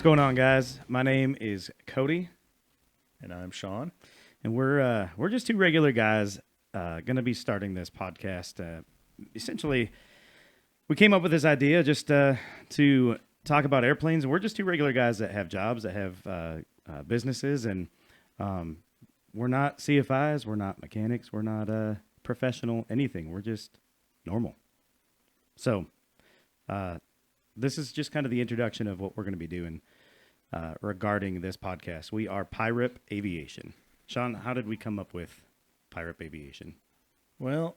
What's going on, guys? My name is Cody, And I'm Sean. and we're just two regular guys going to be starting this podcast. Essentially, we came up with this idea just to talk about airplanes. And we're just two regular guys that have jobs, that have businesses, and we're not CFIs, we're not mechanics, we're not professional anything. We're just normal. So, this is just kind of the introduction of what we're going to be doing regarding this podcast. We are PIREP Aviation. Sean, how did we come up with PIREP Aviation? Well,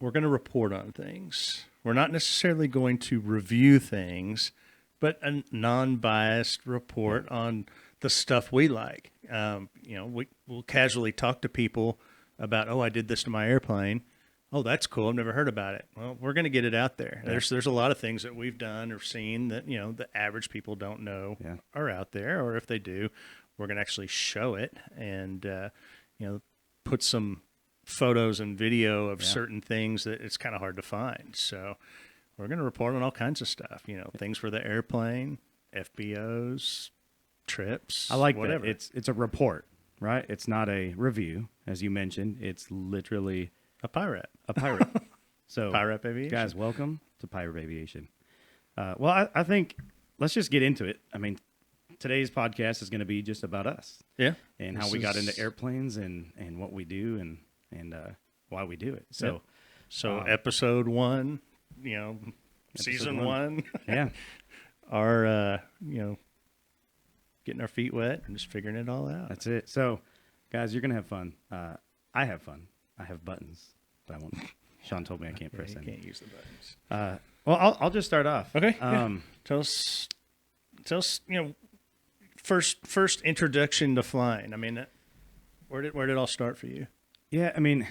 we're going to report on things. We're not necessarily going to review things, but a non-biased report on the stuff we like. We'll casually talk to people about, I did this to my airplane. Oh, that's cool. I've never heard about it. Well, we're going to get it out there. Yeah. There's a lot of things that we've done or seen that, the average people don't know are out there. Or if they do, we're going to actually show it and, put some photos and video of certain things that it's kind of hard to find. So we're going to report on all kinds of stuff, things for the airplane, FBOs, trips. I like whatever. that. It's a report, right? It's not a review, as you mentioned. It's literally a pirate. So, PIREP Aviation. Guys, welcome to PIREP Aviation. I think let's just get into it. I mean, today's podcast is going to be just about us. Yeah. And how we got into airplanes and what we do and why we do it. So, episode 1, season 1. Yeah. Our, getting our feet wet and just figuring it all out. That's it. So, guys, you're going to have fun. I have fun. I have buttons, but I won't. Sean told me I can't press any. any. You can't use the buttons. Well, I'll just start off. Okay. Tell us. First introduction to flying. I mean, where did it all start for you? Yeah, I mean,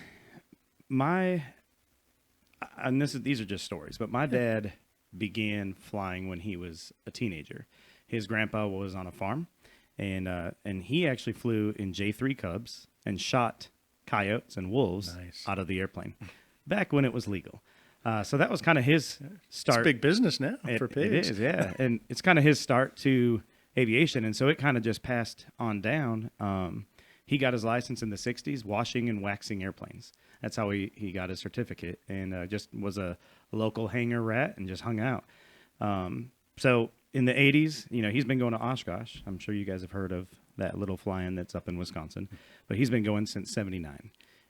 these are just stories, but my dad began flying when he was a teenager. His grandpa was on a farm, and he actually flew in J3 Cubs and shot coyotes and wolves out of the airplane back when it was legal. So that was kind of his start. It's big business now for pigs. It is, yeah. And it's kind of his start to aviation. And so it kind of just passed on down. He got his license in the 60s, washing and waxing airplanes. That's how he got his certificate, and just was a local hangar rat and just hung out. So in the 80s, he's been going to Oshkosh. I'm sure you guys have heard of that little fly-in that's up in Wisconsin. But he's been going since 79.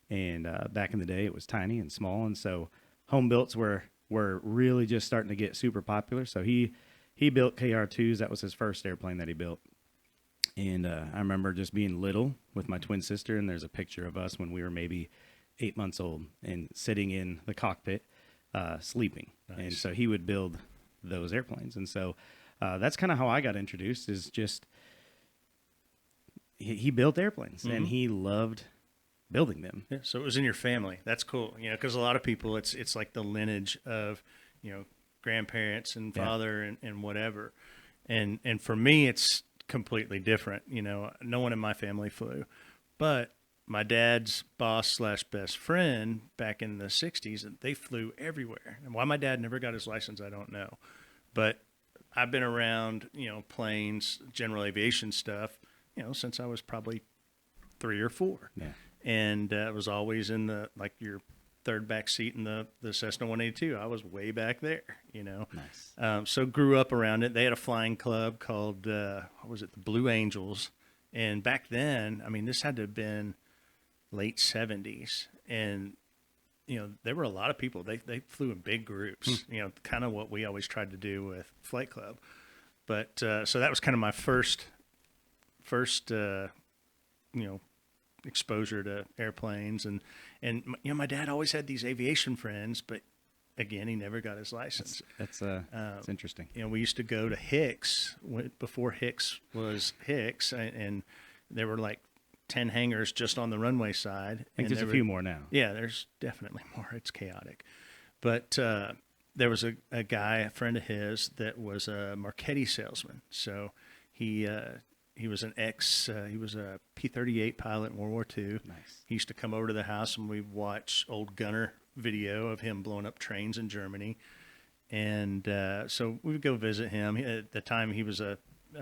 And back in the day, it was tiny and small. And so home builts were really just starting to get super popular. So he built KR2s. That was his first airplane that he built. And I remember just being little with my twin sister, and there's a picture of us when we were maybe 8 months old and sitting in the cockpit sleeping. Nice. And so he would build those airplanes. And so that's kind of how I got introduced, is just he built airplanes, and he loved building them. Yeah, so it was in your family. That's cool. Because a lot of people, it's like the lineage of, grandparents and father and whatever. And for me, it's completely different. No one in my family flew, but my dad's boss / best friend back in the 60s, they flew everywhere. And why my dad never got his license, I don't know. But I've been around, planes, general aviation stuff, since I was probably 3 or 4. Yeah. And I was always in your third back seat in the Cessna 182. I was way back there, Nice. So grew up around it. They had a flying club called, the Blue Angels. And back then, I mean, this had to have been late 70s. And, there were a lot of people. They flew in big groups, kind of what we always tried to do with Flight Club. But so that was kind of my first exposure to airplanes. And my dad always had these aviation friends, but again, he never got his license. That's interesting. We used to go to Hicks before Hicks was Hicks, and there were like 10 hangars just on the runway side. I think there's a few more now. Yeah, there's definitely more. It's chaotic. But there was a guy, a friend of his, that was a Marchetti salesman. So he was he was a P-38 pilot in World War II. Nice. He used to come over to the house and we'd watch old gunner video of him blowing up trains in Germany. And so we would go visit him. At the time, he was a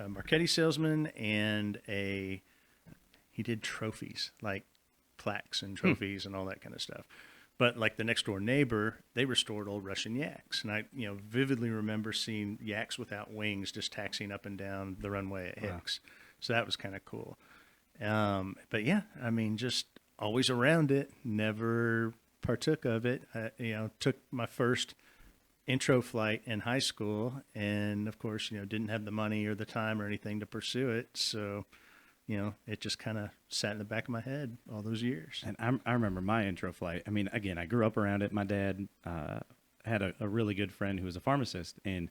Marchetti salesman, and he did trophies, like plaques and trophies and all that kind of stuff. But like the next door neighbor, they restored old Russian yaks, and I vividly remember seeing yaks without wings just taxiing up and down the runway at Hicks. Wow. So that was kind of cool. But yeah, I mean, just always around it, never partook of it. Took my first intro flight in high school, and of course, didn't have the money or the time or anything to pursue it. So, it just kind of sat in the back of my head all those years. And I remember my intro flight. I mean, again, I grew up around it. My dad had a really good friend who was a pharmacist, and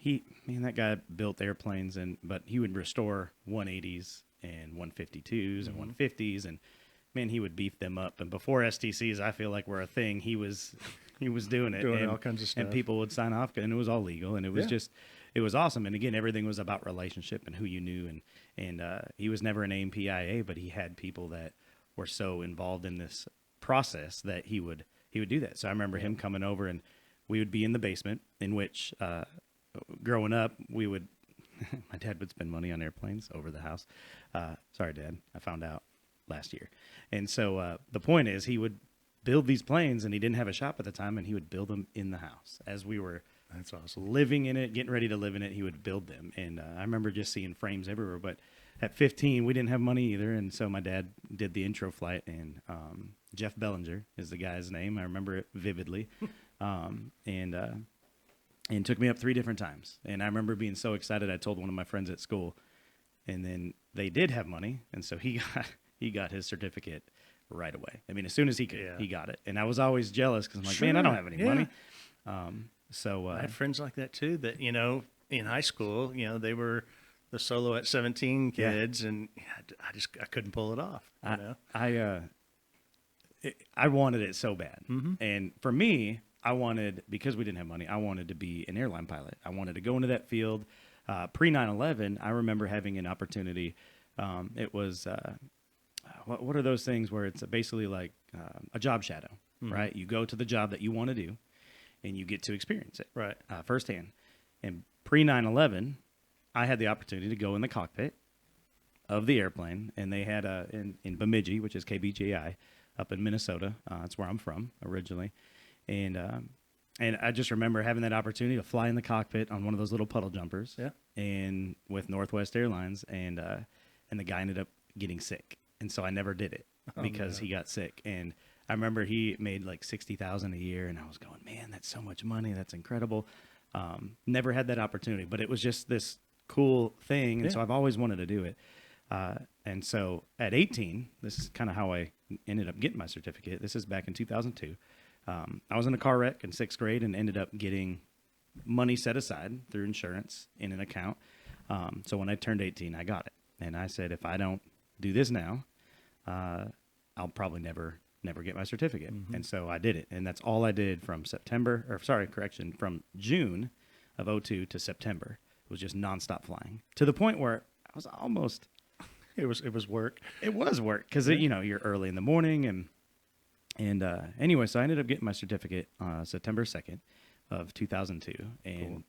that guy built airplanes, but he would restore 180s and 152s and 150s, and man, he would beef them up. And before STCs, I feel like were a thing, he was doing it, doing all kinds of stuff, and people would sign off, and it was all legal, and it was it was awesome. And again, everything was about relationship and who you knew, and he was never an AMPIA, but he had people that were so involved in this process that he would do that. So I remember him coming over, and we would be in the basement, in which growing up we would my dad would spend money on airplanes over the house. Sorry, Dad, I found out last year. And so the point is, he would build these planes, and he didn't have a shop at the time, and he would build them in the house as we were That's awesome. living in it, getting ready to live in it. He would build them, and I remember just seeing frames everywhere. But at 15, we didn't have money either, and so my dad did the intro flight, and Jeff Bellinger is the guy's name. I remember it vividly, and took me up 3 different times. And I remember being so excited. I told one of my friends at school, and then they did have money, and so he got his certificate right away. I mean, as soon as he could, he got it. And I was always jealous because I'm like, man, I don't have any money. So I had friends like that too, that, in high school, they were the solo at 17 kids, and I couldn't pull it off. I wanted it so bad. And for me, because we didn't have money, I wanted to be an airline pilot. I wanted to go into that field. Pre 9/11, I remember having an opportunity. It was, what are those things where it's basically like a job shadow, right? You go to the job that you want to do, and you get to experience it firsthand. And pre 9/11, I had the opportunity to go in the cockpit of the airplane, and they had in Bemidji, which is KBGI, up in Minnesota. That's where I'm from originally. And I just remember having that opportunity to fly in the cockpit on one of those little puddle jumpers, and with Northwest Airlines, and the guy ended up getting sick, and so I never did it because he got sick. And I remember he made like $60,000 a year, and I was going, man, that's so much money, that's incredible. Never had that opportunity, but it was just this cool thing, and so I've always wanted to do it. And so at 18, this is kind of how I ended up getting my certificate. This is back in 2002. I was in a car wreck in 6th grade and ended up getting money set aside through insurance in an account. So when I turned 18, I got it. And I said, if I don't do this now, I'll probably never get my certificate. And so I did it. And that's all I did from from June of 2002 to September. It was just nonstop flying, to the point where I was almost... It was work. It was work because, you're early in the morning. And anyway, so I ended up getting my certificate September 2nd of 2002. And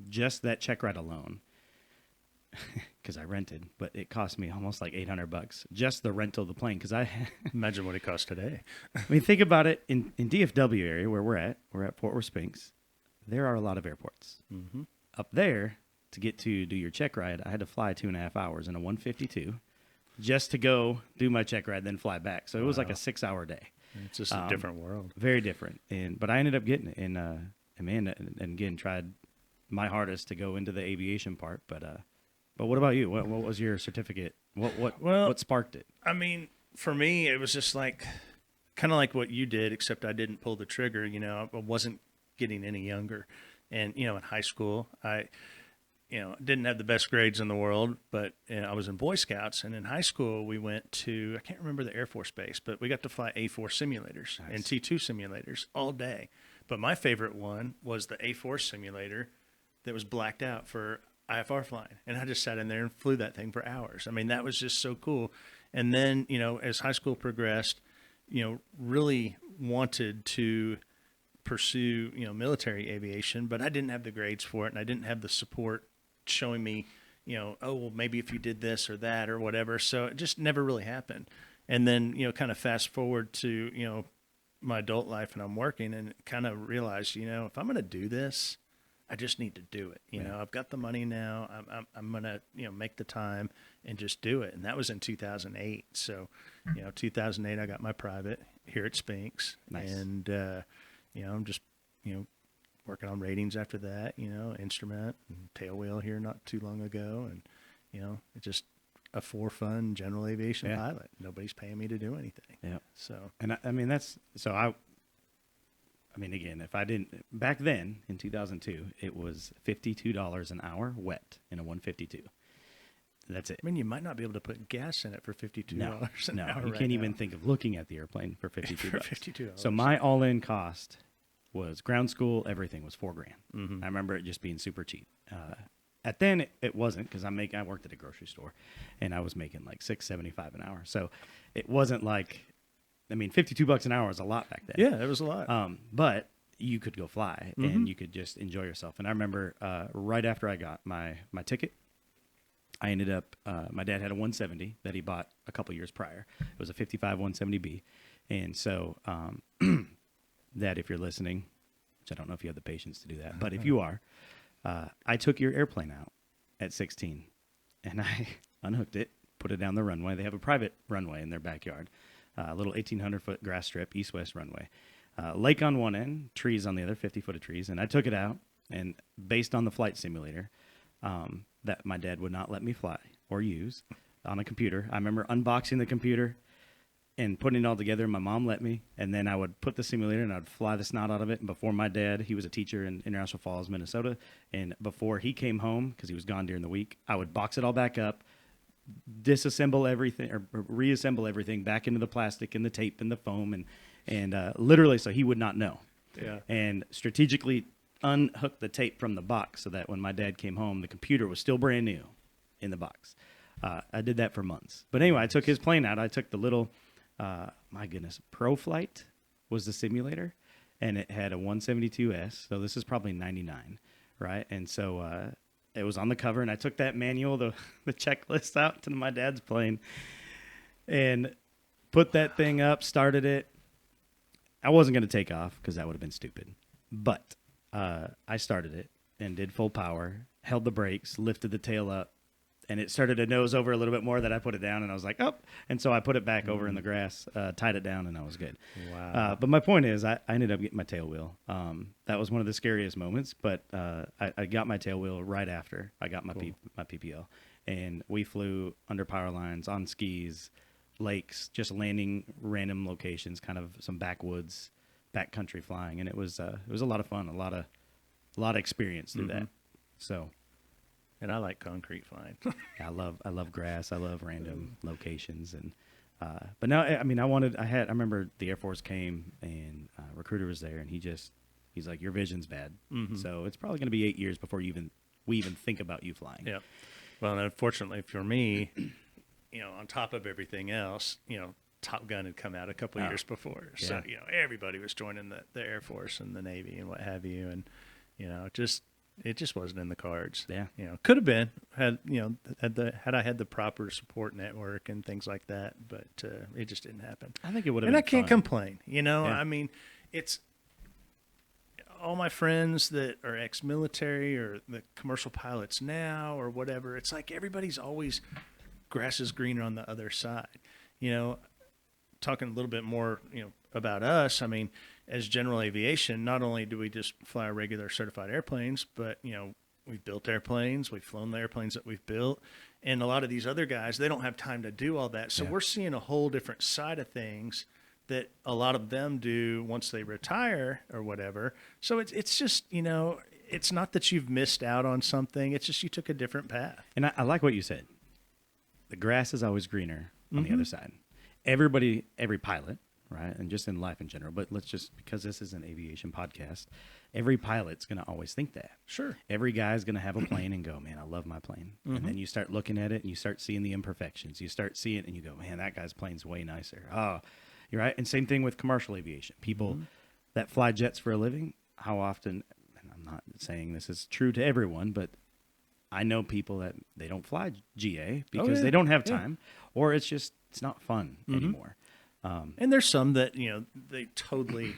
just that check ride alone, because I rented, but it cost me almost like $800 just the rental of the plane. Because imagine what it costs today. I mean, think about it. In DFW area where we're at Fort Worth Spinks. There are a lot of airports. Up there, to get to do your check ride, I had to fly 2.5 hours in a 152 just to go do my check ride, then fly back. So it was like a 6-hour day. It's just a different world. Very different. But I ended up getting it, and again, tried my hardest to go into the aviation part. But what about you? What was your certificate? What sparked it? I mean, for me, it was just like kind of like what you did, except I didn't pull the trigger. I wasn't getting any younger, and in high school, I didn't have the best grades in the world, but I was in Boy Scouts, and in high school we went to, I can't remember the Air Force base, but we got to fly A4 simulators and T2 simulators all day. But my favorite one was the A4 simulator that was blacked out for IFR flying, and I just sat in there and flew that thing for hours. I mean, that was just so cool. And then, as high school progressed, really wanted to pursue, military aviation, but I didn't have the grades for it, and I didn't have the support showing me, oh, well, maybe if you did this or that or whatever. So it just never really happened. And then, kind of fast forward to, my adult life, and I'm working, and kind of realized, if I'm going to do this, I just need to do it. I've got the money now. I'm going to, make the time and just do it. And that was in 2008. So, 2008, I got my private here at Spinks. Nice. And, I'm just, working on ratings after that, instrument and tailwheel here not too long ago. And, it's just a for fun general aviation pilot. Nobody's paying me to do anything. Yeah. So, and again, if I didn't, back then in 2002, it was $52 an hour wet in a 152. That's it. I mean, you might not be able to put gas in it for $52 an hour. You can't even think of looking at the airplane for $52. For $52. So my all-in cost was ground school. Everything was $4,000. Mm-hmm. I remember it just being super cheap. At then it wasn't, because I worked at a grocery store, and I was making like $6.75 an hour. So it wasn't like, $52 an hour was a lot back then. Yeah, it was a lot. But you could go fly, and you could just enjoy yourself. And I remember right after I got my ticket, I ended up, my dad had a 170 that he bought a couple years prior. It was a 55 170B. And so that, if you're listening, which I don't know if you have the patience to do that, but if you are, I took your airplane out at 16, and I unhooked it, put it down the runway. They have a private runway in their backyard, a little 1,800-foot grass strip, east-west runway. Lake on one end, trees on the other, 50 foot of trees. And I took it out, and based on the flight simulator that my dad would not let me fly or use on a computer, I remember unboxing the computer and putting it all together. My mom let me, and then I would put the simulator and I'd fly the snot out of it. And before my dad, he was a teacher in International Falls, Minnesota, and before he came home, because he was gone during the week, I would box it all back up, disassemble everything, or reassemble everything back into the plastic and the tape and the foam, and literally so he would not know. Yeah. And strategically unhook the tape from the box so that when my dad came home, the computer was still brand new in the box. I did that for months. But anyway, I took his plane out. I took the little, Pro Flight was the simulator, and it had a 172S. So this is probably 99, right? And so it was on the cover, and I took that manual, the checklist out to my dad's plane, and put that thing up, started it. I wasn't going to take off because that would have been stupid. But I started it and did full power, held the brakes, lifted the tail up, and it started to nose over a little bit more. That I put it down, and I was like, oh. And so I put it back over in the grass, tied it down, and I was good. Wow. But my point is, I ended up getting my tail wheel. That was one of the scariest moments, but I got my tail wheel right after I got my my PPL. And we flew under power lines, on skis, lakes, just landing random locations, kind of some backwoods, backcountry flying. And it was a lot of fun, a lot of experience through that. So. And I like concrete flying. I love grass. I love random locations. And but now, I remember the Air Force came, and recruiter was there, and he's like, your vision's bad. So it's probably going to be 8 years before we even think about you flying. Yeah. Well, and unfortunately for me, on top of everything else, Top Gun had come out a couple of years before. So, everybody was joining the Air Force and the Navy and what have you. And, it just wasn't in the cards. Yeah. Could have been had I had the proper support network and things like that, but it just didn't happen. I think it would have And been I can't fun. complain. It's all my friends that are ex-military or the commercial pilots now or whatever. It's like everybody's always grass is greener on the other side. Talking a little bit more, about us. As general aviation, not only do we just fly our regular certified airplanes, but, we've built airplanes, we've flown the airplanes that we've built. And a lot of these other guys, they don't have time to do all that. So we're seeing a whole different side of things that a lot of them do once they retire or whatever. So it's just, it's not that you've missed out on something. It's just you took a different path. And I like what you said. The grass is always greener on the other side. Every pilot, right, and just in life in general, but because this is an aviation podcast, every pilot's going to always think that. Sure. Every guy's going to have a plane and go, man, I love my plane. And then you start looking at it and you start seeing the imperfections. You start seeing it and you go, man, that guy's plane's way nicer. Oh, you're right. And same thing with commercial aviation. People that fly jets for a living, how often, and I'm not saying this is true to everyone, but I know people that they don't fly GA because they don't have time, or it's not fun anymore. And there's some that, they totally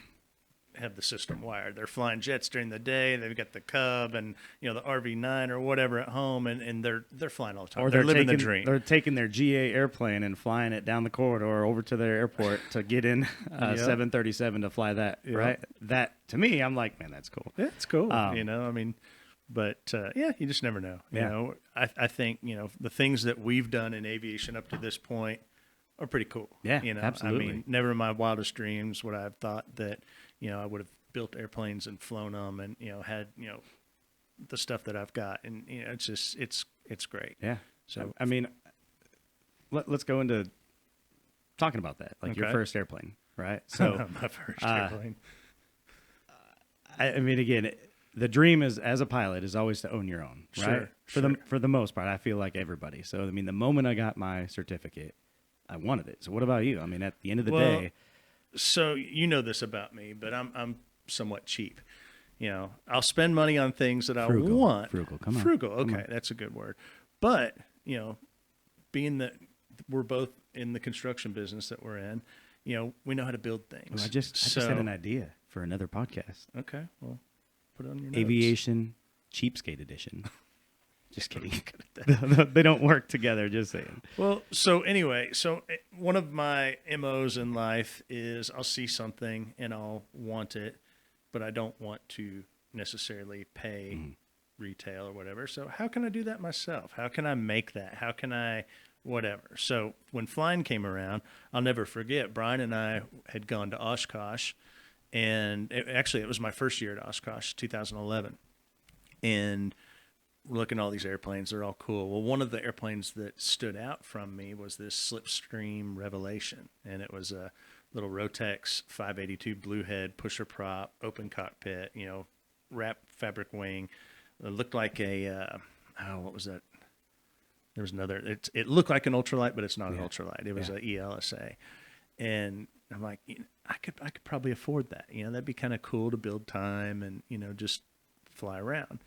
have the system wired. They're flying jets during the day. They've got the Cub and, the RV9 or whatever at home, and they're flying all the time. Or they're living the dream. They're taking their GA airplane and flying it down the corridor over to their airport to get in 737 to fly that, right? That, to me, I'm like, man, that's cool. Yeah, it's cool. But you just never know. I think, the things that we've done in aviation up to this point are pretty cool. Yeah, absolutely. I mean, never in my wildest dreams would I have thought that, I would have built airplanes and flown them and, had, the stuff that I've got. And, it's just, it's great. Yeah. So, I mean, let's go into talking about that, like your first airplane, right? So my first airplane. I mean, again, the dream is, as a pilot, is always to own your own, right? For the most part, I feel like everybody. So, I mean, the moment I got my certificate, I wanted it. So what about you? I mean, at the end of the day. So you know this about me, but I'm somewhat cheap. I'll spend money on things that I want. Frugal, come on. Frugal, okay, that's a good word. But, being that we're both in the construction business that we're in, we know how to build things. Well, I just had an idea for another podcast. Okay, well, put it on your notes. Aviation Cheapskate Edition. Just kidding. They don't work together, just saying. Well, so anyway, one of my MOs in life is I'll see something and I'll want it, but I don't want to necessarily pay retail or whatever. So how can I do that myself? How can I make that? How can I whatever? So when flying came around, I'll never forget, Brian and I had gone to Oshkosh, and it was my first year at Oshkosh, 2011. And we're looking at all these airplanes. They're all cool. Well, one of the airplanes that stood out from me was this Slipstream Revelation, and it was a little Rotex 582 Bluehead pusher prop, open cockpit, wrapped fabric wing. It looked like what was that? There was another. It looked like an ultralight, but it's not an ultralight. It was a ELSA, and I'm like, I could probably afford that. That'd be kind of cool to build time and just fly around.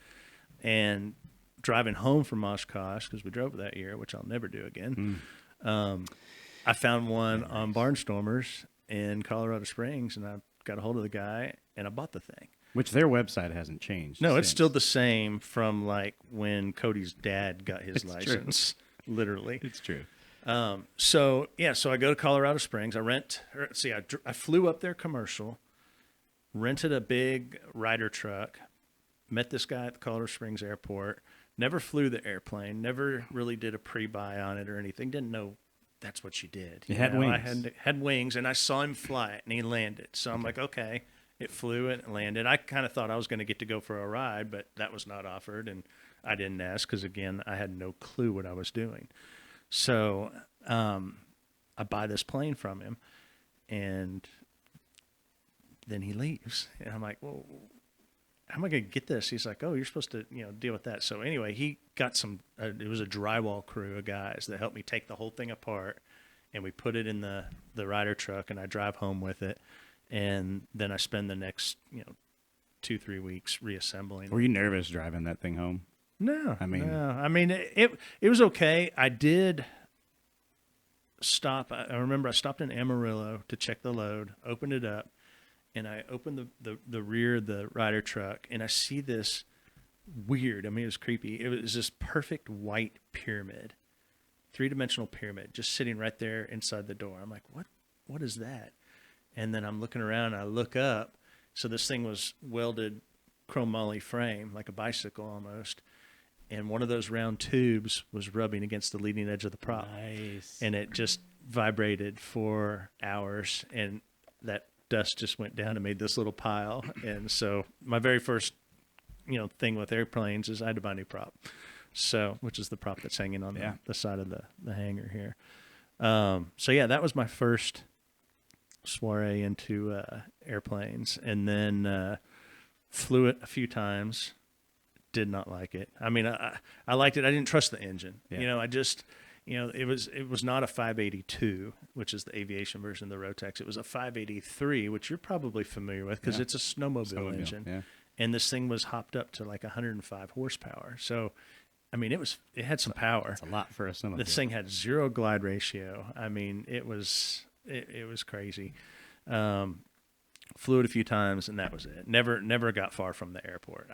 And driving home from Oshkosh, because we drove that year, which I'll never do again, I found one on Barnstormers in Colorado Springs, and I got a hold of the guy, and I bought the thing. Which their website hasn't changed. No, it's still the same from like when Cody's dad got his license, literally. It's true. So I go to Colorado Springs. I flew up there commercial, rented a big Ryder truck, met this guy at the Colorado Springs airport, never flew the airplane, never really did a pre-buy on it or anything. Didn't know that's what you did. It had wings. I had wings, and I saw him fly it, and he landed. So I'm like, okay, it flew and landed. I kind of thought I was going to get to go for a ride, but that was not offered, and I didn't ask because, again, I had no clue what I was doing. So I buy this plane from him, and then he leaves. And I'm like, well, how am I going to get this? He's like, oh, you're supposed to, deal with that. So anyway, he got it was a drywall crew of guys that helped me take the whole thing apart, and we put it in the Ryder truck, and I drive home with it. And then I spend the next, 2-3 weeks reassembling. Were you nervous driving that thing home? No. I mean, it was okay. I did stop. I remember I stopped in Amarillo to check the load, opened it up, and I opened the rear of the Ryder truck, and I see this weird, it was creepy. It was this perfect white pyramid, 3-dimensional pyramid, just sitting right there inside the door. I'm like, what is that? And then I'm looking around, and I look up. So this thing was welded chromoly frame, like a bicycle almost. And one of those round tubes was rubbing against the leading edge of the prop. Nice. And it just vibrated for hours, and that dust just went down and made this little pile. And so my very first, thing with airplanes is I had to buy a new prop. So, which is the prop that's hanging on the side of the hangar here. That was my first soiree into airplanes, and then flew it a few times. Did not like it. I mean, I liked it. I didn't trust the engine. I just, it was not a 582, which is the aviation version of the Rotex. It was a 583, which you're probably familiar with because it's a snowmobile engine. Yeah. And this thing was hopped up to like 105 horsepower. So, I mean, it had some power. It's a lot for a snowmobile. This thing had 0 glide ratio. I mean, it was crazy. Flew it a few times, and that was it. Never got far from the airport.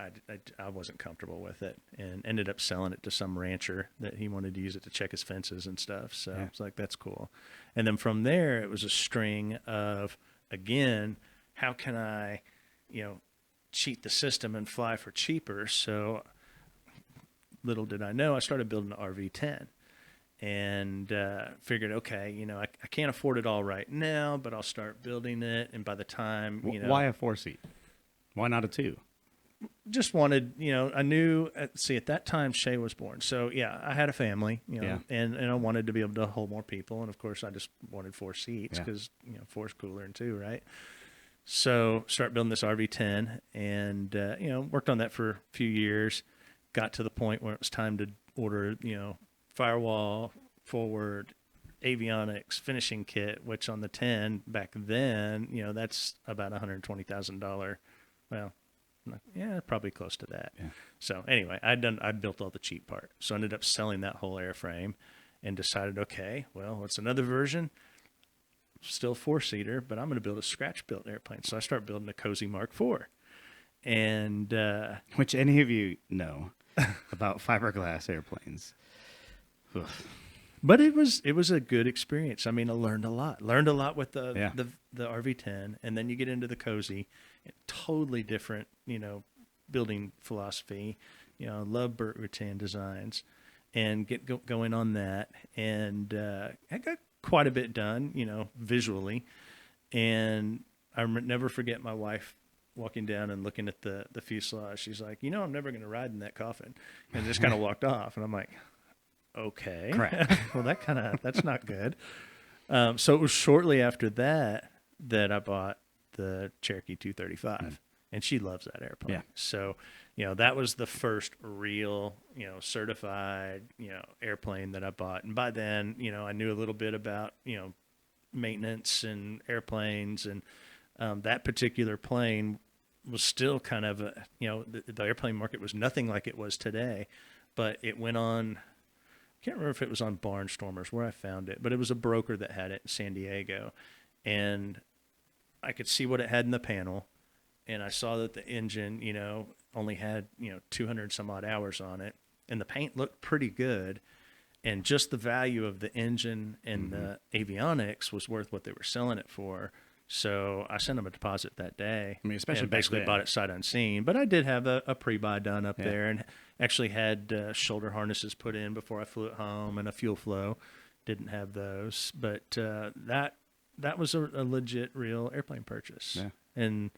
I wasn't comfortable with it, and ended up selling it to some rancher that he wanted to use it to check his fences and stuff. So Yeah. it's like, that's cool. And then from there, it was a string of, again, how can I, cheat the system and fly for cheaper? So little did I know, I started building an RV-10. And figured, okay, I can't afford it all right now, but I'll start building it. And by the time, Why a 4-seat? Why not a 2? just wanted, I knew, at that time Shay was born. So yeah, I had a family, and I wanted to be able to hold more people. And of course I just wanted 4 seats because, 4 is cooler than 2, right? So start building this RV-10 and, worked on that for a few years, got to the point where it was time to order, firewall, forward, avionics, finishing kit, which on the 10 back then, that's about $120,000. Well, probably close to that. Yeah. So anyway, I built all the cheap part. So I ended up selling that whole airframe and decided, okay, well, what's another version? Still 4-seater, but I'm going to build a scratch-built airplane. So I start building a Cozy Mark IV. And which any of you know about fiberglass airplanes. Ugh. But it was a good experience. I mean, I learned a lot. Learned a lot with the RV-10, and then you get into the Cozy, totally different, building philosophy. I love Burt Rutan designs, and get going on that, and I got quite a bit done, visually, and I never forget my wife walking down and looking at the fuselage. She's like, I'm never going to ride in that coffin, and just kind of walked off, and I'm like, okay. Well, that's not good. So it was shortly after that I bought the Cherokee 235, and she loves that airplane. Yeah. So, that was the first real, certified, airplane that I bought. And by then, I knew a little bit about, maintenance and airplanes, and that particular plane was still kind of the airplane market was nothing like it was today, but it went on. I can't remember if it was on Barnstormers where I found it, but it was a broker that had it in San Diego, and I could see what it had in the panel, and I saw that the engine, only had, 200 some odd hours on it, and the paint looked pretty good, and just the value of the engine and the avionics was worth what they were selling it for. So I sent them a deposit that day. I mean, especially and back basically then. bought it sight unseen. But I did have a pre-buy done up there, and actually had shoulder harnesses put in before I flew it home, and a fuel flow. Didn't have those, but that was a legit, real airplane purchase. Yeah. And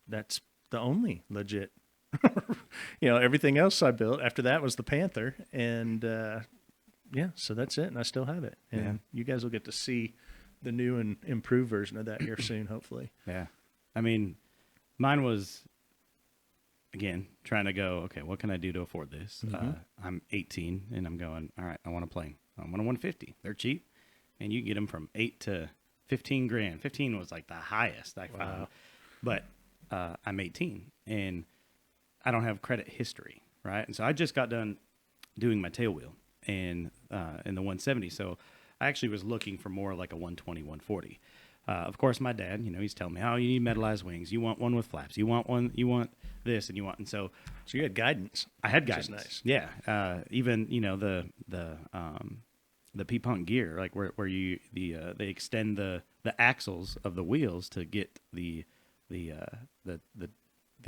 that's the only legit. Everything else I built after that was the Panther, and so that's it. And I still have it, and you guys will get to see the new and improved version of that here soon, hopefully. Yeah. I mean, mine was, again, trying to go, okay, what can I do to afford this? I'm 18, and I'm going, all right, I want a plane. I want a 150. They're cheap, and you can get them from 8 to 15 grand. 15 was like the highest I found. But I'm 18, and I don't have credit history, right? And so I just got done doing my tail wheel in the 170, so I actually was looking for more like a 120, 140. Of course, my dad, he's telling me, oh, you need metallized wings. You want one with flaps. You want this, and so you had guidance. I had guidance. Which is nice. Yeah. Even, the P-punk gear, like where they extend the axles of the wheels to get the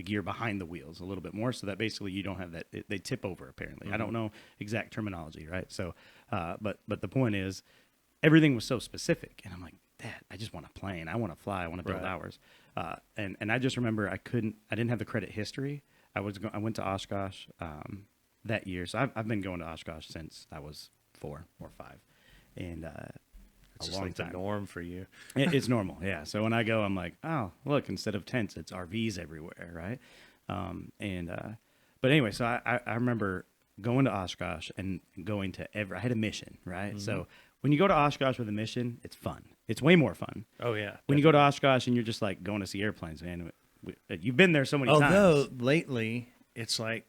gear behind the wheels a little bit more, so that basically you don't have that, they tip over apparently. I don't know exact terminology, right? So, but the point is, everything was so specific, and I'm like, Dad, I just want a plane. I want to fly. I want to build hours. And I just remember I didn't have the credit history. I went to Oshkosh that year, so I've been going to Oshkosh since I was 4 or 5, and It's a just long like time. the norm for you. It's normal, yeah. So when I go, I'm like, oh, look, instead of tents, it's RVs everywhere, right? But anyway, so I remember going to Oshkosh and going to I had a mission, right? So when you go to Oshkosh with a mission, it's fun. It's way more fun. Oh yeah. When you go to Oshkosh and you're just like going to see airplanes, man, you've been there so many Although times. lately it's like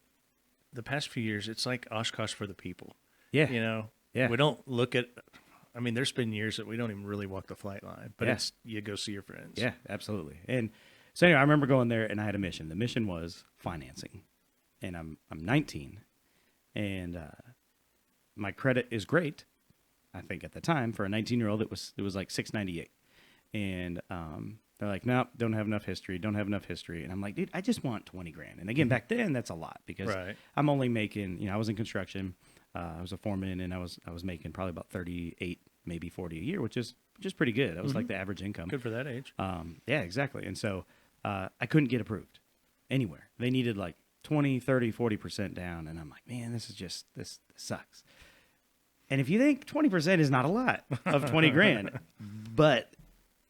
the past few years, it's like Oshkosh for the people. Yeah. You know, Yeah. we don't look at. I mean, there's been years that we don't even really walk the flight line, but Yeah. it's you go see your friends. Yeah, absolutely. And so anyway, I remember going there and I had a mission. The mission was financing, and I'm 19, and my credit is great. I think at the time for a 19-year-old, it was like 698, and they're like, nope, don't have enough history, and I'm like, dude, I just want 20 grand. And again, back then that's a lot because Right. I'm only making, I was in construction, I was a foreman, and I was making probably about 38, maybe 40 a year, which is pretty good. That was like the average income. Good for that age. Yeah, exactly. And so I couldn't get approved anywhere. They needed like 20, 30, 40% down. And I'm like, man, this sucks. And if you think 20% is not a lot of 20 grand, but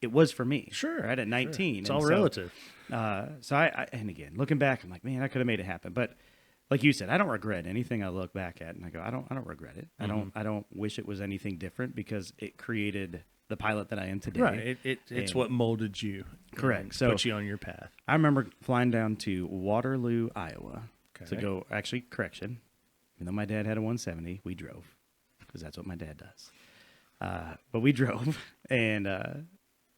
it was for me. Sure. Right at 19. Sure. It's And all so, relative. So and again, looking back, I'm like, man, I could have made it happen. But like you said, I don't regret anything I look back at, and I go, I don't regret it. I don't wish it was anything different because it created the pilot that I am today. Right. It's And- what molded you. Correct. And So- put you on your path. I remember flying down to Waterloo, Iowa to Okay. go, actually, correction, even though my dad had a 170, we drove because that's what my dad does. But we drove and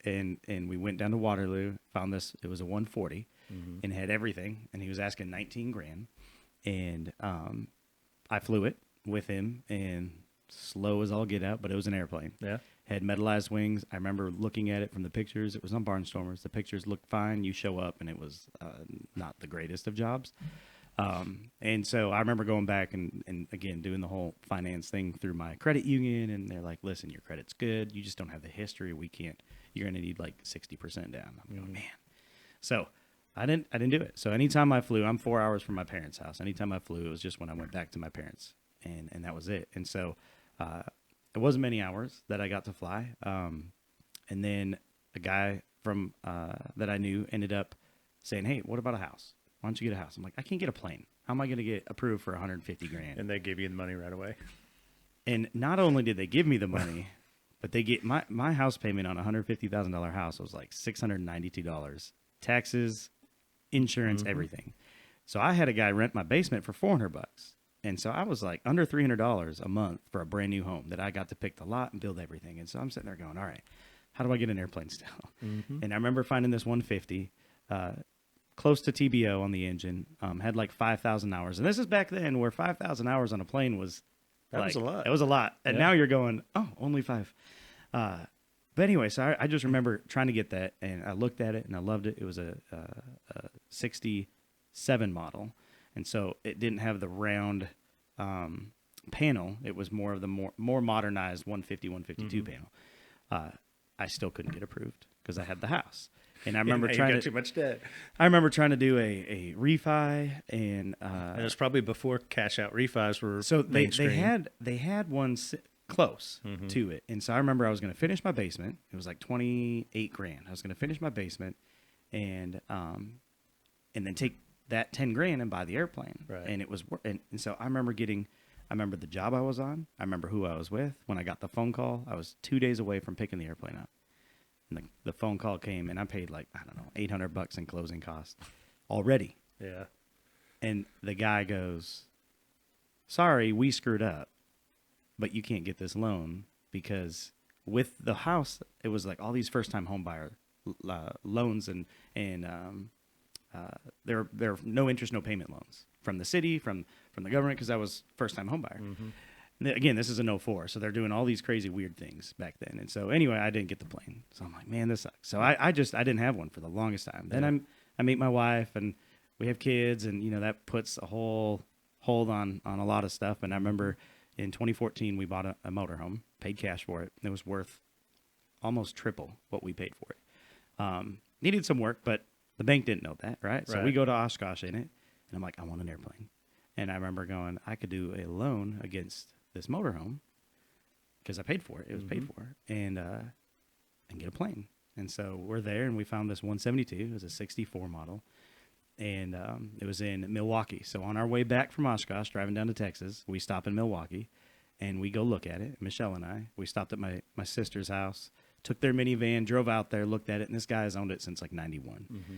we went down to Waterloo, found this, it was a 140 and had everything. And he was asking 19 grand. And I flew it with him and slow as all get out, but it was an airplane. Yeah. Had metallized wings. I remember looking at it from the pictures. It was on Barnstormers. The pictures looked fine. You show up, and it was not the greatest of jobs. And so I remember going back and again, doing the whole finance thing through my credit union. And they're like, listen, your credit's good. You just don't have the history. We can't. You're going to need like 60% down. I'm going, man. So I didn't do it. So anytime I flew, I'm 4 hours from my parents' house. Anytime I flew, it was just when I went back to my parents. And that was it. And so it wasn't many hours that I got to fly. And then a guy from that I knew ended up saying, hey, what about a house? Why don't you get a house? I'm like, I can't get a plane. How am I going to get approved for 150 grand? And they gave you the money right away. And not only did they give me the money, but they get my house payment on a $150,000 house was like $692. Taxes, insurance, everything. So I had a guy rent my basement for $400. And so I was like under $300 a month for a brand new home that I got to pick the lot and build everything. And so I'm sitting there going, all right, how do I get an airplane still? And I remember finding this 150, close to TBO on the engine, had like 5,000 hours. And this is back then where 5,000 hours on a plane was That was a lot. It was a lot. And now you're going, oh, only 5. But anyway, so I just remember trying to get that, and I looked at it and I loved it. It was a 67 model. And so it didn't have the round panel. It was more of the more modernized 150, 152 panel. I still couldn't get approved because I had the house. And I remember You trying got to too much debt. I remember trying to do a refi, and And it was probably before cash out refis were so they mainstream. had one close to it. And so I remember I was going to finish my basement. It was like 28 grand. I was going to finish my basement and then take that 10 grand and buy the airplane. Right. And it was, and so I remember the job I was on. I remember who I was with. When I got the phone call, I was 2 days away from picking the airplane up. And the phone call came and I paid like, I don't know, $800 in closing costs already. Yeah. And the guy goes, sorry, we screwed up, but you can't get this loan because with the house, it was like all these first-time home buyer loans and there are no interest, no payment loans from the city, from the government, because I was first-time home buyer. And again, this is an '04, so they're doing all these crazy weird things back then. And so anyway, I didn't get the plane. So I'm like, man, this sucks. So I didn't have one for the longest time. Then I meet my wife and we have kids, and that puts a whole hold on a lot of stuff. And I remember in 2014 we bought a motorhome, paid cash for it. It was worth almost triple what we paid for it. Needed some work, but the bank didn't know that, right? So we go to Oshkosh in it, and I'm like, I want an airplane. And I remember going, I could do a loan against this motorhome because I paid for it. It was paid for, and get a plane. And so we're there, and we found this 172. It was a 64 model. and it was in Milwaukee. So on our way back from Oshkosh, driving down to Texas, we stop in Milwaukee, and we go look at it. Michelle and I, we stopped at my sister's house, took their minivan, drove out there, looked at it, and this guy has owned it since like 91.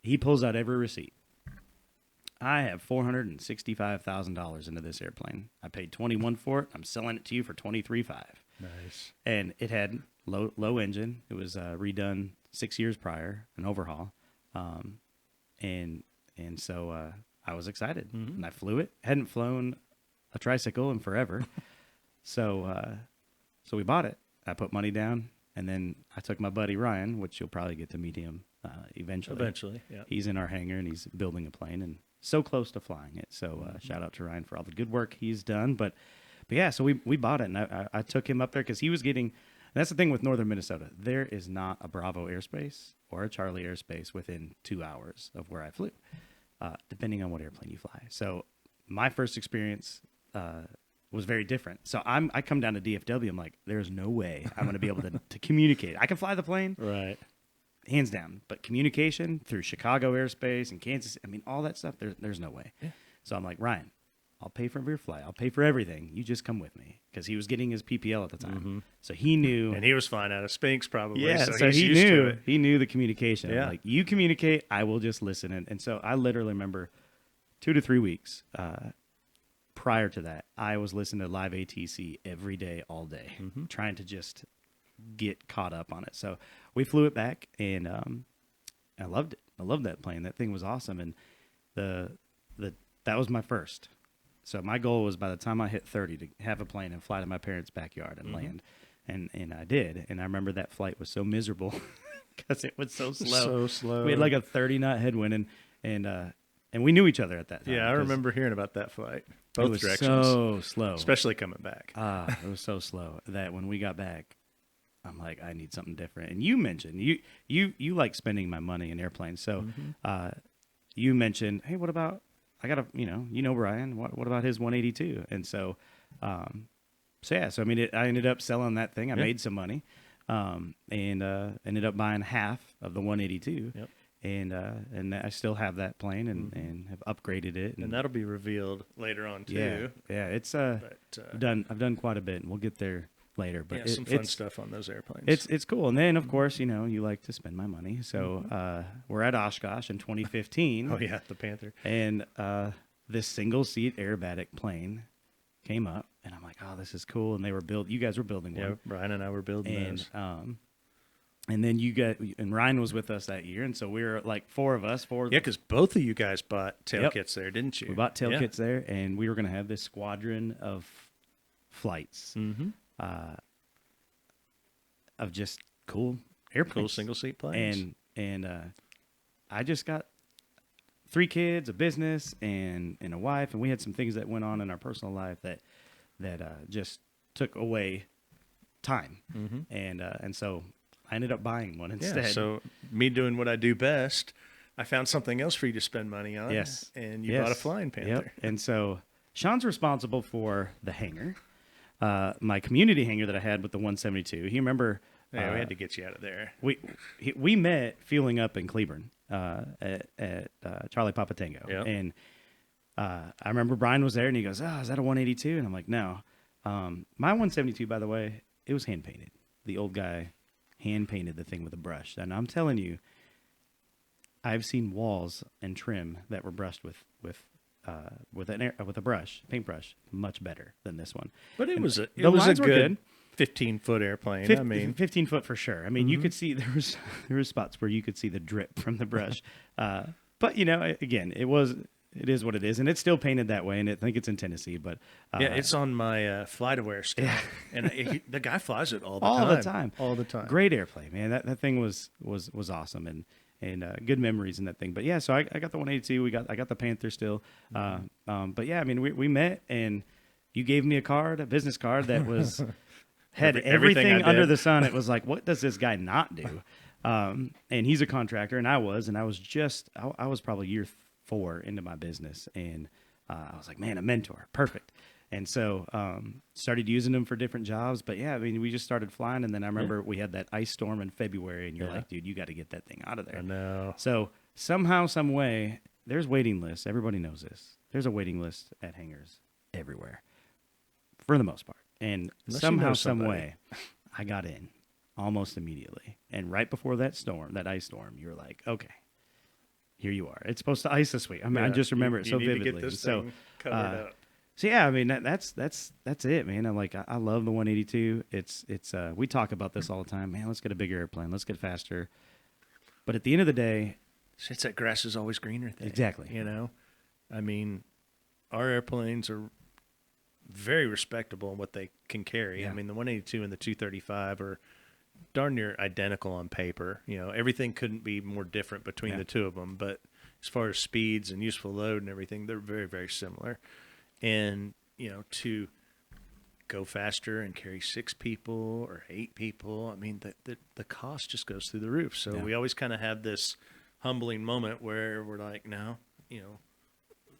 He pulls out every receipt. I have $465,000 into this airplane. I paid $21 for it. I'm selling it to you for $23.5. Nice. And it had low engine. It was redone 6 years prior, an overhaul. And so I was excited, and I flew it. Hadn't flown a tricycle in forever, so we bought it. I put money down, and then I took my buddy Ryan, which you'll probably get to meet him eventually. Eventually, yeah. He's in our hangar, and he's building a plane, and so close to flying it. So shout out to Ryan for all the good work he's done. But yeah, so we bought it, and I took him up there because he was getting. That's the thing with northern Minnesota. There is not a Bravo airspace or a Charlie airspace within 2 hours of where I flew, depending on what airplane you fly. So my first experience was very different. So I come down to DFW. I'm like, there's no way I'm going to be able to communicate. I can fly the plane, Right. hands down, but communication through Chicago airspace and Kansas, I mean, all that stuff, there's no way. Yeah. So I'm like, Ryan, I'll pay for your flight. I'll pay for everything. You just come with me. Because he was getting his PPL at the time. So he knew. And he was flying out of Spinks probably. Yeah, so so he's he used to knew. it. He knew the communication. Yeah. I'm like, you communicate, I will just listen. And so I literally remember 2 to 3 weeks prior to that, I was listening to live ATC every day, all day, trying to just get caught up on it. So we flew it back, and I loved it. I loved that plane. That thing was awesome. And that was my first. So my goal was by the time I hit 30 to have a plane and fly to my parents' backyard and land. And I did. And I remember that flight was so miserable because it was so slow. So slow. We had like a 30-knot headwind, and we knew each other at that time. Yeah, I 'cause remember hearing about that flight. it Both was directions. so slow. Especially coming back. It was so slow that when we got back, I'm like, I need something different. And you mentioned you like spending my money in airplanes. So you mentioned, hey, what about I got Brian. What about his 182? And so I mean, I ended up selling that thing. I made some money, and ended up buying half of the 182. Yep. And I still have that plane and have upgraded it. And that'll be revealed later on too. Yeah. It's But I've done quite a bit, and we'll get there later. But some fun stuff on those airplanes. It's cool. And then of course, you like to spend my money. So we're at Oshkosh in 2015. Oh yeah, the Panther. And this single seat aerobatic plane came up, and I'm like, oh, this is cool. And you guys were building one. Yeah, Brian and I were building those. And then and Ryan was with us that year, and so we were like four of us. Yeah, because both of you guys bought tail Yep. kits there, didn't you? We bought tail kits there, and we were going to have this squadron of flights of just cool airplanes. Cool single seat planes. And I just got 3 kids, a business, and a wife, and we had some things that went on in our personal life that just took away time, and so I ended up buying one instead. Yeah, so me doing what I do best, I found something else for you to spend money on. Yes. And you bought a Flying Panther. Yep. And so Sean's responsible for the hangar, my community hangar that I had with the 172. He remember. Yeah, we had to get you out of there. We met fueling up in Cleburne at Charlie Papa Tango. Yep. And I remember Brian was there, and he goes, oh, is that a 182? And I'm like, no. My 172, by the way, it was hand-painted. The old guy hand-painted the thing with a brush. And I'm telling you, I've seen walls and trim that were brushed with a brush, paintbrush, much better than this one. But it was a lines were good 15-foot airplane. 15 foot for sure. I mean, you could see there was spots where you could see the drip from the brush. But again, it is what it is, and it's still painted that way, and I think it's in Tennessee. But yeah, it's on my FlightAware stuff, and the guy flies it all the time. Great airplane, man. That thing was awesome, and good memories in that thing. But yeah, so I got the 182. I got the Panther still. But yeah, I mean, we met, and you gave me a business card that was had everything under the sun. It was like, what does this guy not do? And he's a contractor, and I was probably year 4 into my business, and I was like, man, a mentor, perfect. And so started using them for different jobs. But yeah, I mean, we just started flying, and then I remember we had that ice storm in February, and you're like, dude, you got to get that thing out of there. I know. So somehow, some way, there's waiting lists. Everybody knows this. There's a waiting list at hangars everywhere, for the most part. And Unless you somehow, know some somebody. way, I got in almost immediately. And right before that storm, that ice storm, you were like, okay, here you are. It's supposed to ice this week. I mean, I Yeah, just remember it you so need vividly. to get this so, thing covered up. so yeah, I mean that's it, man. I'm like I love the 182. It's we talk about this all the time, man. Let's get a bigger airplane. Let's get faster. But at the end of the day, It's that grass is always greener thing. Exactly. You know, I mean, our airplanes are very respectable in what they can carry. Yeah. I mean, the 182 and the 235 are darn near identical on paper. You know, everything couldn't be more different between Yeah. the two of them. But as far as speeds and useful load and everything, they're very, very similar. And, you know, to go faster and carry 6 people or 8 people, I mean, the cost just goes through the roof. So Yeah. we always kind of have this humbling moment where we're like, no, you know,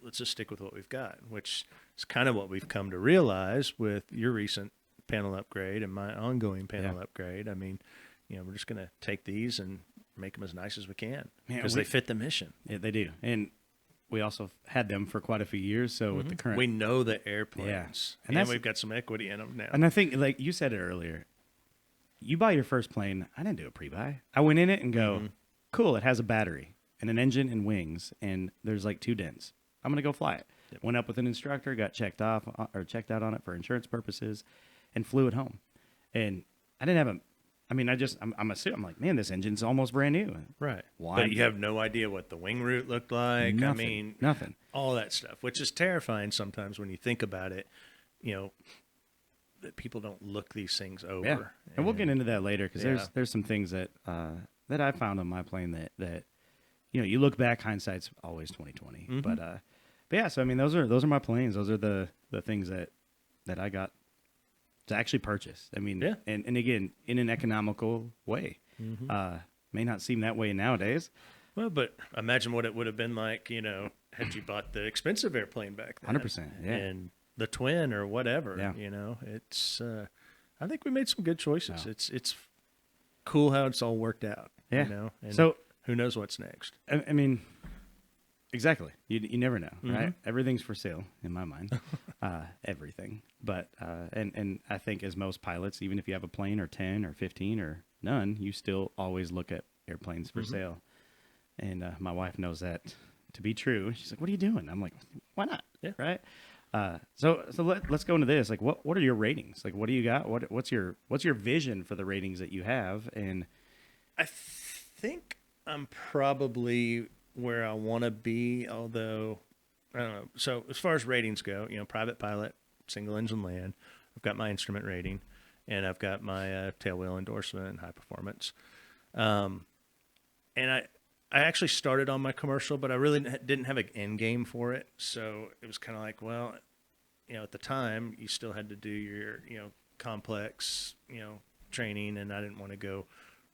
let's just stick with what we've got, which is kind of what we've come to realize with your recent panel upgrade and my ongoing panel Yeah. upgrade. I mean, you know, we're just going to take these and make them as nice as we can Yeah, because we- they fit the mission. yeah, they do. And we also had them for quite a few years. So with the current, We know the airplanes, Yeah. And and that's- we've got some equity in them now. and I think like you said it earlier, you buy your first plane. I didn't do a pre-buy. I went in it and go, cool. It has a battery and an engine and wings, and there's like 2 dents. I'm gonna go fly it. Yep. Went up with an instructor, got checked off or checked out on it for insurance purposes, and flew it home. And I didn't have a. I mean, I'm assuming I'm like, man, this engine's almost brand new. Right. Why? But you have no idea what the wing route looked like. Nothing. I mean, Nothing. all that stuff, which is terrifying sometimes when you think about it, you know, that people don't look these things over. Yeah, and we'll get into that later because Yeah. there's some things that that I found on my plane that you know, you look back, hindsight's always 2020. Mhm. But yeah, so I mean, those are my planes. Those are the things that I got to actually purchase. I mean, Yeah. and again, in an economical way. May not seem that way nowadays. Well, but imagine what it would have been like, you know, had you bought the expensive airplane back then. 100%, yeah. And the twin or whatever, Yeah. you know, it's, I think we made some good choices. No. It's cool how it's all worked out, Yeah. you know, and So who knows what's next. I mean, exactly. You never know, Mm-hmm. right? Everything's for sale in my mind. Everything. But and I think as most pilots, even if you have a plane or 10 or 15 or none, you still always look at airplanes for sale. And my wife knows that to be true. She's like, "What are you doing?" I'm like, "Why not?" Yeah. Right. So let's go into this. Like, what are your ratings? Like, what do you got? What's your vision for the ratings that you have? And I think I'm probably where I want to be, although I don't know. So as far as ratings go, you know, private pilot, single engine land, I've got my instrument rating, and I've got my tailwheel endorsement and high performance. And I actually started on my commercial, but I really didn't have an end game for it. So it was kind of like, well, you know, at the time you still had to do your, you know, complex, you know, training, and I didn't want to go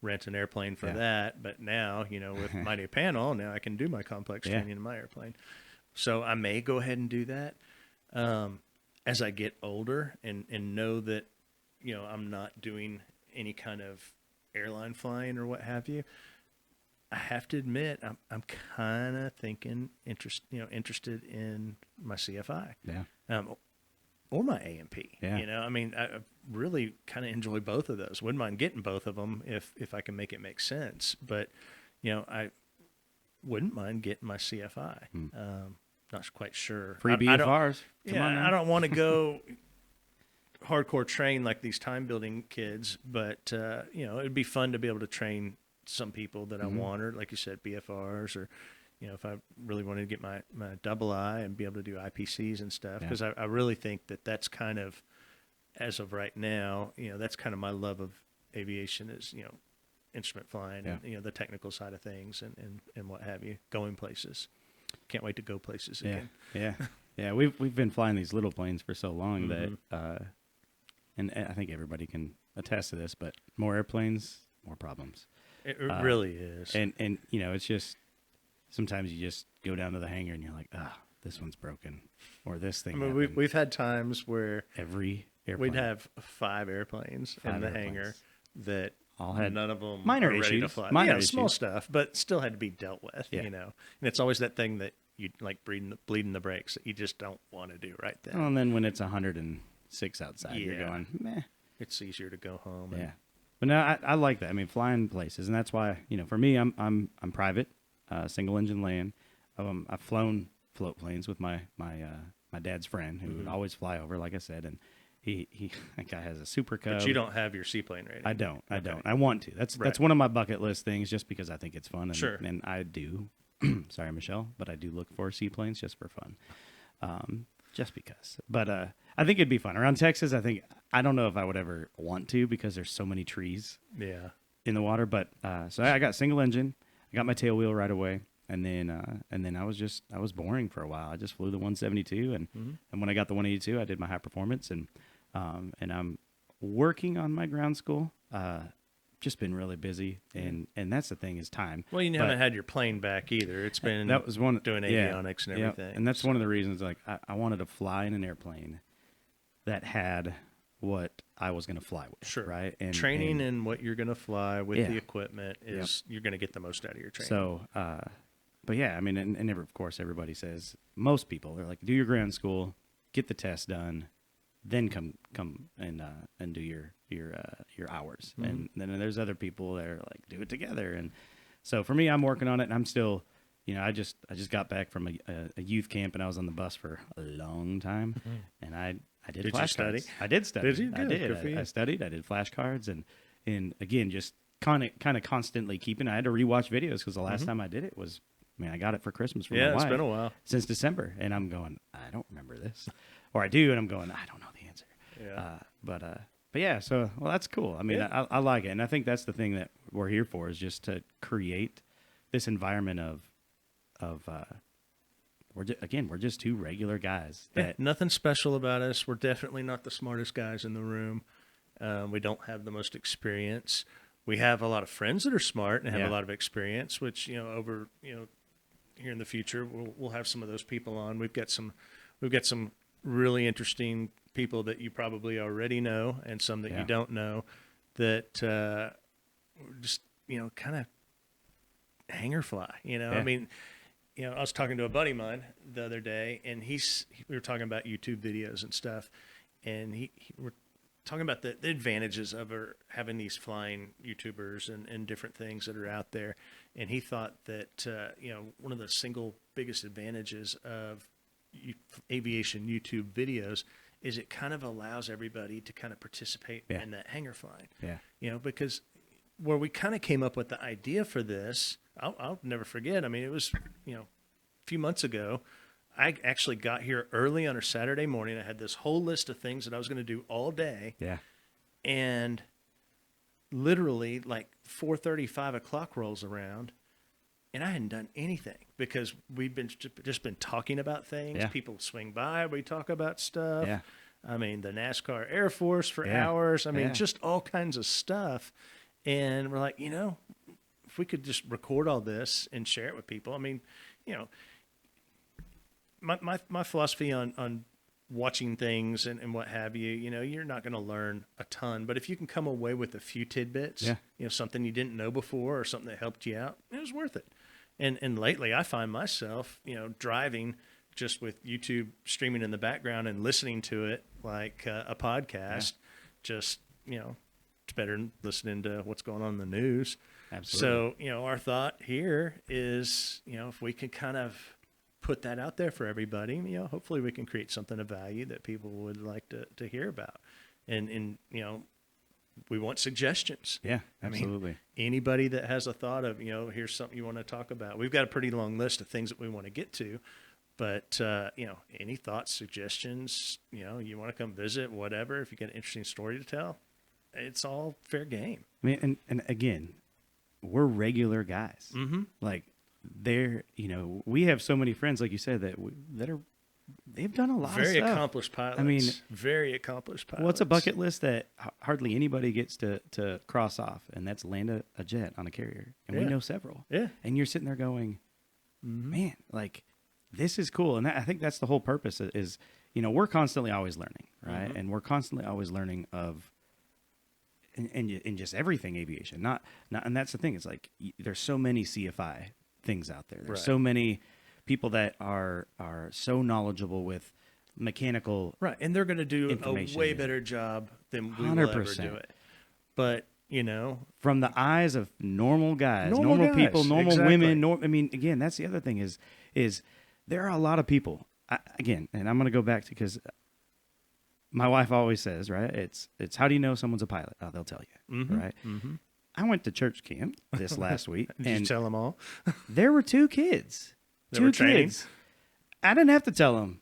rent an airplane for Yeah. that. But now, you know, with my new panel, now I can do my complex Yeah. training in my airplane. So I may go ahead and do that as I get older and know that, you know, I'm not doing any kind of airline flying or what have you. I have to admit, I'm kind of thinking interested in my CFI, yeah, or my AMP. Yeah. You know, I mean, I really kind of enjoy both of those. Wouldn't mind getting both of them if I can make it make sense. But you know, I wouldn't mind getting my CFI. Not quite sure. free I don't- BFRs. Come yeah, on now. I don't want to go hardcore train like these time building kids, but you know, it'd be fun to be able to train some people that I want, or like you said, BFRs, or you know, if I really wanted to get my double I and be able to do IPCs and stuff, Yeah. because I really think that that's kind of, as of right now, you know, that's kind of my love of aviation is, you know, instrument flying and, Yeah. you know, the technical side of things and what have you, going places. Can't wait to go places Yeah, again. yeah. We've been flying these little planes for so long Mm-hmm. that, and I think everybody can attest to this. But more airplanes, more problems. It really is. And you know, it's just sometimes you just go down to the hangar and you're like, this one's broken, or this thing. I mean, happened. we've had times where Every airplane. we'd have 5 airplanes in 5 the airplanes. hangar that all had none of them minor are ready to issues. fly. Minor Yeah, small issues. stuff, but still had to be dealt with, Yeah. you know. And it's always that thing that you like bleeding the brakes that you just don't want to do right then. Well, and then when it's 106 outside, you're Yeah. going, meh. It's easier to go home. Yeah. But no, I like that. I mean, flying places, and that's why, you know, for me, I'm private, single engine land. I've flown float planes with my dad's friend who would always fly over, like I said, and he that guy has a Super Cub. But you don't have your seaplane rating. I don't. Okay. I want to. That's Right. one of my bucket list things, just because I think it's fun. And, Sure. And I do. Sorry, Michelle, but I do look for seaplanes just for fun, just because. But I think it'd be fun around Texas. I don't know if I would ever want to because there's so many trees Yeah. in the water. But so I got single engine. I got my tail wheel right away, and then I was boring for a while. I just flew the 172, and when I got the 182, I did my high performance, and I'm working on my ground school. Just been really busy, and that's the thing is time. Well, you But haven't had your plane back either. It's been that was one doing yeah, avionics and yeah. everything. And that's one of the reasons. Like I wanted to fly in an airplane that had what I was going to fly with. Sure. Right. And training and what you're going to fly with Yeah. the equipment is you're going to get the most out of your training. So, but yeah, I mean, and of course, everybody says, most people, they're like, do your ground school, get the test done, then come and do your hours. And then there's other people that are like, do it together. And so for me, I'm working on it, and I'm still, you know, I just got back from a youth camp, and I was on the bus for a long time, and I did Did you flashcards. study? I did study. Did you? I Good. did. Good for you. I studied. I did flashcards, and again, just kind of constantly keeping. I had to rewatch videos because the last time I did it was, I mean, I got it for Christmas from my Yeah, wife. it's been a while. Since December, and I'm going, I don't remember this, or I do, and I'm going, I don't know the answer. Yeah. But yeah, so well, that's cool. I mean, Yeah. I like it, and I think that's the thing that we're here for, is just to create this environment of we're just two regular guys Yeah, that nothing special about us. We're definitely not the smartest guys in the room. We don't have the most experience. We have a lot of friends that are smart and have Yeah. a lot of experience, which, over, here in the future, we'll have some of those people on. We've got some really interesting people that you probably already know, and some that Yeah. you don't know, that just, kind of hanger fly, Yeah. I mean, I was talking to a buddy of mine the other day, and we were talking about YouTube videos and stuff, and we're talking about the advantages of having these flying YouTubers and different things that are out there. And he thought that, one of the single biggest advantages of aviation YouTube videos is it kind of allows everybody to kind of participate Yeah. in that hangar flying. Yeah. Because where we kind of came up with the idea for this, I'll never forget. I mean, it was, a few months ago. I actually got here early on a Saturday morning. I had this whole list of things that I was going to do all day. Yeah. And literally like 4:30, 5 o'clock rolls around, and I hadn't done anything because we've been just been talking about things. Yeah. People swing by, we talk about stuff. Yeah. I mean, the NASCAR Air Force for Yeah. hours. I mean, Yeah. just all kinds of stuff. And we're like, if we could just record all this and share it with people. I mean, my philosophy on watching things and what have you, you're not going to learn a ton, but if you can come away with a few tidbits, Yeah. something you didn't know before or something that helped you out, it was worth it. And lately I find myself, driving just with YouTube streaming in the background and listening to it like a podcast. Just, it's better than listening to what's going on in the news. Absolutely. So, our thought here is, if we can kind of put that out there for everybody, hopefully we can create something of value that people would like to hear about. And we want suggestions. Yeah, I mean, absolutely. anybody that has a thought of, here's something you want to talk about. We've got a pretty long list of things that we want to get to, but, any thoughts, suggestions, you want to come visit, whatever, if you got an interesting story to tell, it's all fair game. I mean, and again, we're regular guys. Mm-hmm. Like we have so many friends, like you said, they've done a lot Very of stuff. accomplished pilots. I mean, very accomplished pilots. What's a bucket list that hardly anybody gets to cross off, and that's land a jet on a carrier, and we Yeah. know several. Yeah. And you're sitting there going, man, like this is cool, and I think that's the whole purpose is, we're constantly always learning, right? Mhm. And we're constantly always learning of in just everything aviation. And that's the thing. It's like there's so many CFI things out there. There's Right. so many people that are so knowledgeable with mechanical. Right, and they're going to do a Information, way yeah. better job than we will ever 100%. do it. But From the eyes of normal guys, Normal normal people, guys, normal exactly. women. I mean, again, that's the other thing is there are a lot of people. Again, and I'm going to go back to because my wife always says, right? It's how do you know someone's a pilot? Oh, they'll tell you, right? Mm-hmm. I went to church camp this last week, Did and you tell them all? there were two kids. That were training? I didn't have to tell them.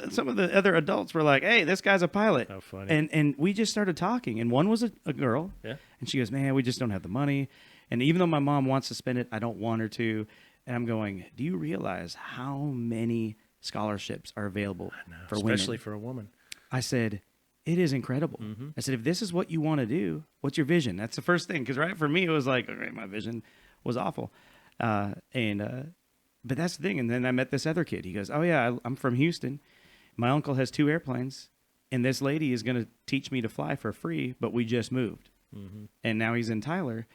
Some of the other adults were like, "Hey, this guy's a pilot." How funny. And we just started talking, and one was a girl. Yeah. And she goes, "Man, we just don't have the money." And even though my mom wants to spend it, I don't want her to. And I'm going, "Do you realize how many scholarships are available for Especially women?" for a woman. I said, "It is incredible." I said, "If this is what you want to do, what's your vision?" That's the first thing, because right for me it was like, okay, my vision was awful, but that's the thing. And then I met this other kid. He goes, "Oh yeah, I'm from Houston. My uncle has 2 airplanes, and this lady is going to teach me to fly for free. But we just moved, and now he's in Tyler."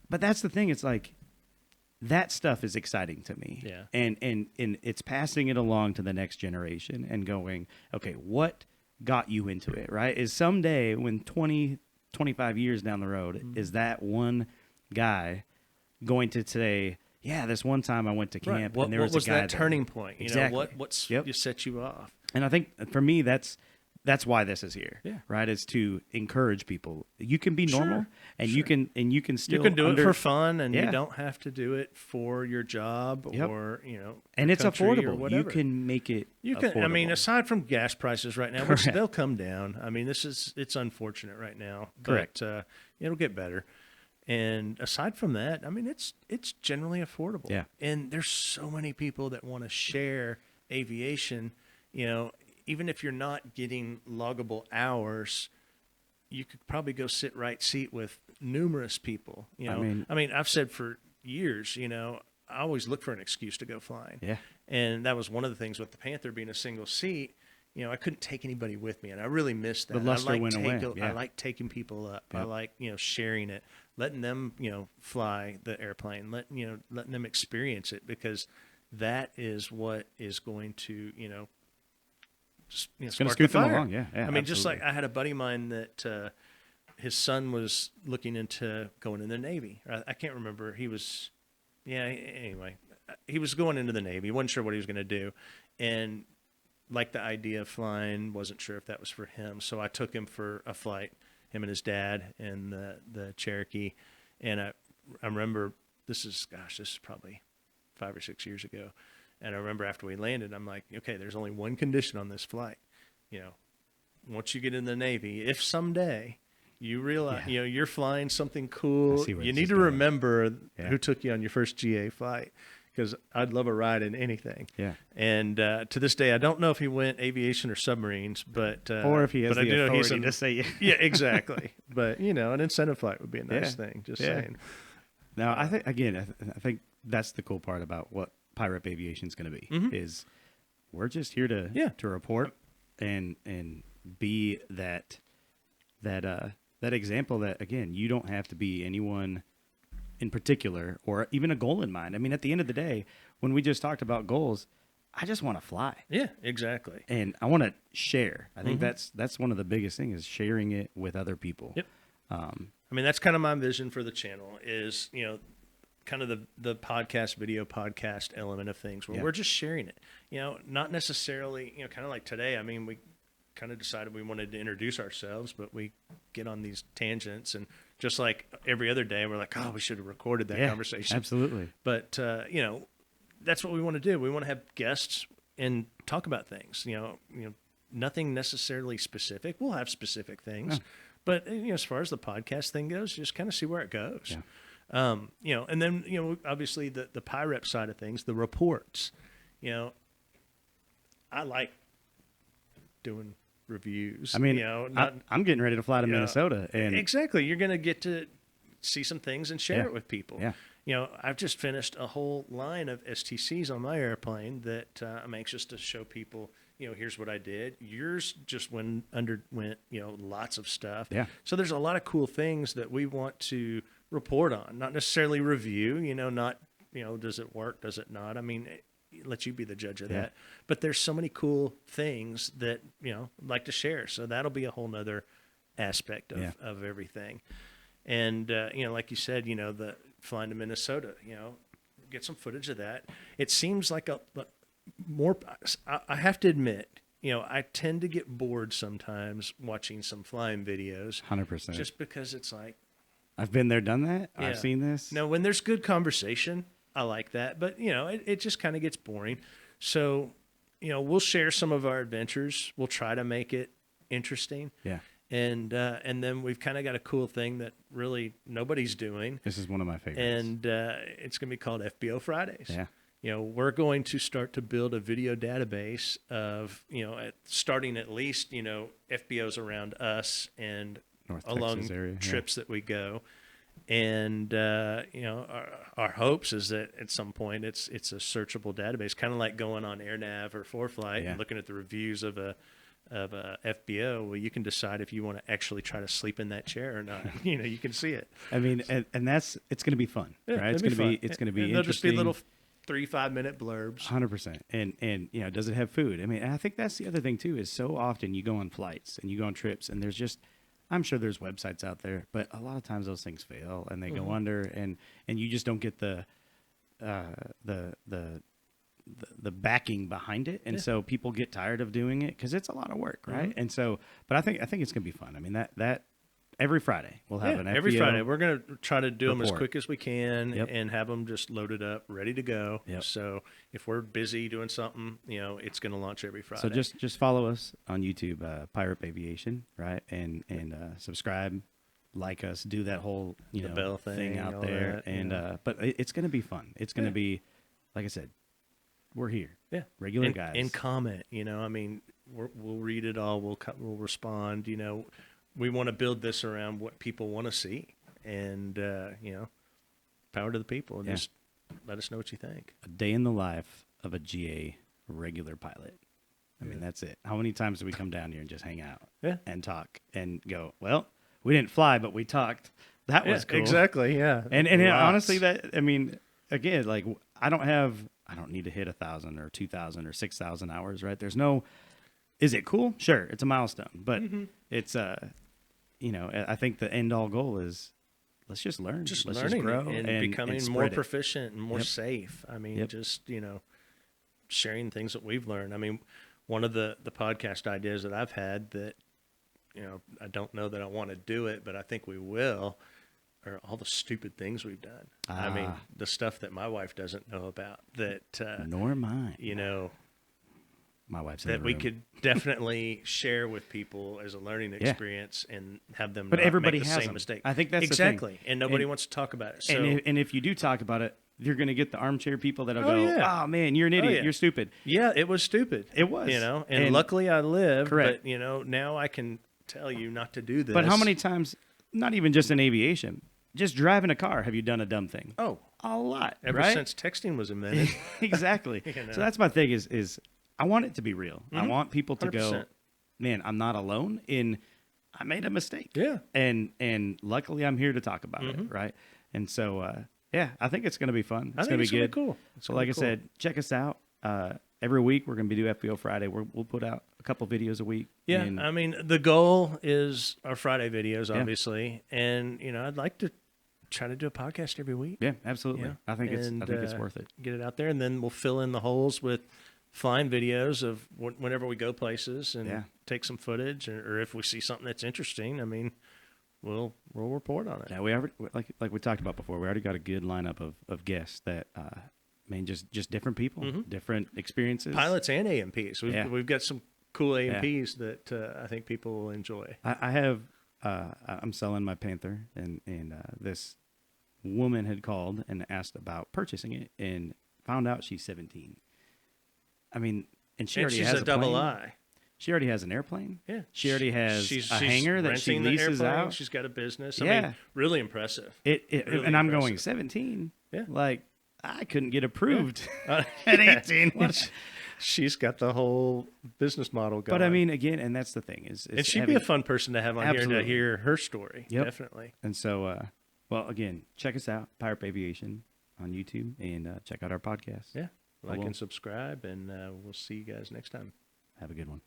But that's the thing. It's like that stuff is exciting to me. Yeah. And it's passing it along to the next generation and going, okay, what got you into it, right? Is someday when 20, 25 years down the road, is that one guy going to say, yeah, this one time I went to camp Right. What, and there what was a guy that there. turning point? Exactly. What's Yep. you set you off? And I think for me, that's why this is here. Yeah. Right. Is to encourage people. You can be normal, Sure, and sure. you can still You can do it for fun, and Yeah. you don't have to do it for your job Yep. or and your it's country or affordable. You whatever. can make it. You can. I mean, affordable. aside from gas prices right now, which Correct. they'll come down. I mean, it's unfortunate right now, Correct. but it'll get better. And aside from that, I mean, it's generally affordable. Yeah. And there's so many people that want to share aviation. Even if you're not getting loggable hours, you could probably go sit right seat with numerous people. I mean, I've said for years, I always look for an excuse to go flying. Yeah. And that was one of the things with the Panther being a single seat. I couldn't take anybody with me, and I really missed that. The luster went away. I Yeah. like taking people up. Yep. I like sharing it, letting them fly the airplane, letting them experience it, because that is what is going to It's spark going to the scoot them fire. along. Yeah. I mean, just like absolutely. I had a buddy of mine that his son was looking into going in the Navy. I can't remember. He was, anyway, he was going into the Navy. He wasn't sure what he was going to do. And like the idea of flying, wasn't sure if that was for him. So I took him for a flight, him and his dad in the Cherokee. And I remember, this is probably 5 or 6 years ago. And I remember after we landed, I'm like, okay, there's only one condition on this flight. Once you get in the Navy, if someday you realize, you're flying something cool, see where you this need is to going. remember Yeah. who took you on your first GA flight, because I'd love a ride in anything. Yeah. And to this day, I don't know if he went aviation or submarines, but Or if he has but I the do know he's authority to say yeah, exactly. But an incentive flight would be a nice Yeah. thing. Just Yeah. saying. Now, I think again, I think that's the cool part about what PIREP Aviation is going to be. Is we're just here to report and be that example that, again, you don't have to be anyone in particular or even a goal in mind. I mean, at the end of the day, when we just talked about goals, I just want to fly. Yeah, exactly. And I want to share. I think that's one of the biggest things, is sharing it with other people. Yep. I mean, that's kind of my vision for the channel, is, kind of the video podcast element of things, where we're just sharing it, not necessarily, kind of like today. I mean, we kind of decided we wanted to introduce ourselves, but we get on these tangents, and just like every other day, we're like, oh, we should have recorded that conversation. Absolutely. But, that's what we want to do. We want to have guests and talk about things, nothing necessarily specific. We'll have specific things, but as far as the podcast thing goes, just kind of see where it goes. Yeah. And then, obviously the PIREP side of things, the reports, I like doing reviews. I mean, not, I'm getting ready to fly to Minnesota, and exactly. You're going to get to see some things and share it with people. Yeah. I've just finished a whole line of STCs on my airplane that I'm anxious to show people here's what I did. Yours just underwent, lots of stuff. Yeah. So there's a lot of cool things that we want to report on, not necessarily review, not, does it work? Does it not? I mean, let you be the judge of that. But there's so many cool things that, I'd like to share. So that'll be a whole nother aspect of everything. And, like you said, the flying to Minnesota, get some footage of that. It seems like I have to admit, I tend to get bored sometimes watching some flying videos. 100%. Just because it's like, I've been there, done that. Yeah. I've seen this. No, when there's good conversation, I like that. But, it just kind of gets boring. So, we'll share some of our adventures. We'll try to make it interesting. Yeah. And then we've kind of got a cool thing that really nobody's doing. This is one of my favorites. And it's going to be called FBO Fridays. Yeah. We're going to start to build a video database of, starting at least, FBOs around us and North along Texas area, trips that we go. And, our hopes is that at some point it's a searchable database, kind of like going on AirNav or ForeFlight and looking at the reviews of a FBO. Well, you can decide if you want to actually try to sleep in that chair or not. You can see it. I mean, and it's going to be fun, right? It's going to be and they'll just be interesting. little 3-5 minute blurbs. 100%. And does it have food? I mean, and I think that's the other thing too, is so often you go on flights and you go on trips and there's just, I'm sure there's websites out there, but a lot of times those things fail and they go under and you just don't get the backing behind it. And so people get tired of doing it because it's a lot of work. Right. And so, but I think it's going to be fun. I mean, that every Friday we'll have an FBO every Friday. We're going to try to do them as report. quick as we can and have them just loaded up, ready to go. So if we're busy doing something, it's going to launch every Friday. So just follow us on YouTube, PIREP Aviation, right? And subscribe, like us, do that whole, the bell thing out all there. that, And, but it's going to be fun. It's going to be, like I said, we're here. Yeah. Regular guys. And comment, I mean, we'll read it all. We'll respond, we want to build this around what people want to see, and power to the people. Just let us know what you think. A day in the life of a GA regular pilot. I mean, that's it. How many times do we come down here and just hang out and talk and go, well, we didn't fly, but we talked. That was cool. Exactly. Yeah. And honestly, again, like I don't need to hit 1,000 or 2,000 or 6,000 hours, right? There's no, is it cool? Sure. It's a milestone, but it's, I think the end all goal is let's just learn. Let's learning just grow and becoming and more spread it. proficient and more safe. I mean, just, sharing things that we've learned. I mean, one of the podcast ideas that I've had that, I don't know that I want to do it, but I think we will, are all the stupid things we've done. I mean, the stuff that my wife doesn't know about that, nor mine. My wife's in that the we room. could definitely share with people as a learning experience and have them But not everybody make the has same them. mistake. I think that's exactly. the thing. And nobody wants to talk about it. So, and if you do talk about it, you're going to get the armchair people that'll go, yeah. oh, man, you're an idiot. yeah. You're stupid. yeah, it was stupid. It was. And luckily I lived. Correct. But, now I can tell you not to do this. But how many times, not even just in aviation, just driving a car, have you done a dumb thing? Oh, a lot. ever right? since texting was invented. Exactly. So that's my thing is I want it to be real. I want people to 100%. go, man, I'm not alone in I made a mistake. Yeah. And luckily I'm here to talk about it, right? And so I think it's going to be fun. It's going to be good. Cool. So like I said, check us out. Every week we're going to do FBO Friday. We'll put out a couple videos a week. Yeah, and I mean, the goal is our Friday videos, obviously, and I'd like to try to do a podcast every week. yeah, absolutely. Yeah. I think it's worth it. Get it out there, and then we'll fill in the holes with flying videos of whenever we go places and take some footage, or if we see something that's interesting. I mean, we'll report on it. Yeah, we already like we talked about before. We already got a good lineup of guests that. Just different people, different experiences. Pilots and AMPs. We've got some cool AMPs that I think people will enjoy. I have. I'm selling my Panther, and this woman had called and asked about purchasing it, and found out she's 17. I mean, and she already has a double plane. I. She already has an airplane. Yeah, she already has she's a hangar that she renting the leases airplane. out. She's got a business. I mean, really impressive. Really and I'm impressive. going 17. Yeah. Like I couldn't get approved at 18. She's got the whole business model going. But I mean, again, and that's the thing is and she'd be a fun person to have on here to Absolutely. hear her story. Yep. Definitely. And so, well, again, check us out, PIREP Aviation on YouTube, and check out our podcast. Yeah. Like Hello. and subscribe, and we'll see you guys next time. Have a good one.